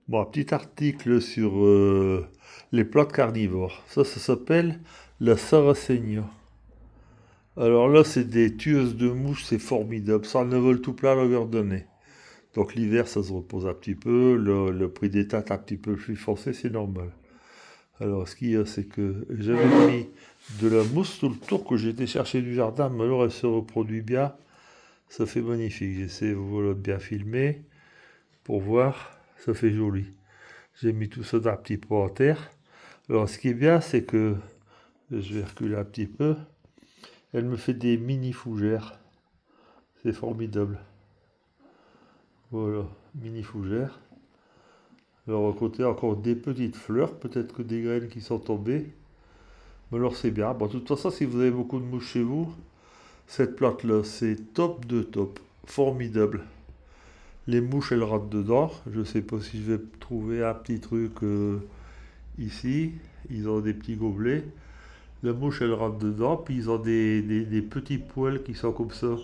Bon, un petit article sur les plantes carnivores. Ça s'appelle la Sarracenia. Alors là, c'est des tueuses de mouches, c'est formidable. Ça en vole tout plein à longueur de nez. Donc l'hiver, ça se repose un petit peu. Le prix des tâtes un petit peu plus foncé, c'est normal. Alors ce qu'il y a, c'est que j'avais mis de la mousse tout le tour que j'ai été chercher du jardin, mais alors elle se reproduit bien. Ça fait magnifique. J'essaie voilà, de bien filmer pour voir. Ça fait joli. J'ai mis tout ça dans un petit pot en terre. Alors ce qui est bien, c'est que je vais reculer un petit peu. Elle me fait des mini fougères. C'est formidable. Voilà, mini fougères. Alors à côté encore des petites fleurs, peut-être que des graines qui sont tombées. Mais alors c'est bien. Bon, de toute façon, si vous avez beaucoup de mouches chez vous, cette plante-là, c'est top de top. Formidable. Les mouches, elles rentrent dedans. Je sais pas si je vais trouver un petit truc ici. Ils ont des petits gobelets. La mouche, elle rentre dedans. Puis ils ont des petits poils qui sont comme ça.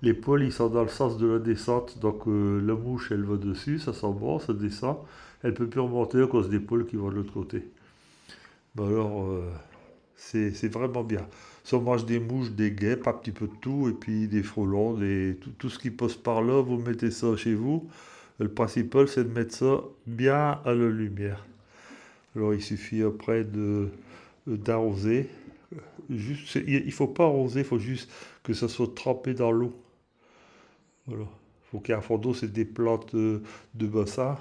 Les poils, ils sont dans le sens de la descente. Donc la mouche, elle va dessus. Ça sent bon, ça descend. Elle peut plus remonter à cause des poils qui vont de l'autre côté. Ben alors, c'est vraiment bien. Ça mange des mouches, des guêpes, un petit peu de tout, et puis des frelons, tout ce qui passe par là, vous mettez ça chez vous. Le principal, c'est de mettre ça bien à la lumière. Alors, il suffit après d'arroser. Juste, il ne faut pas arroser, il faut juste que ça soit trempé dans l'eau. Voilà. Il faut qu'il y ait un fond d'eau, c'est des plantes de bassin.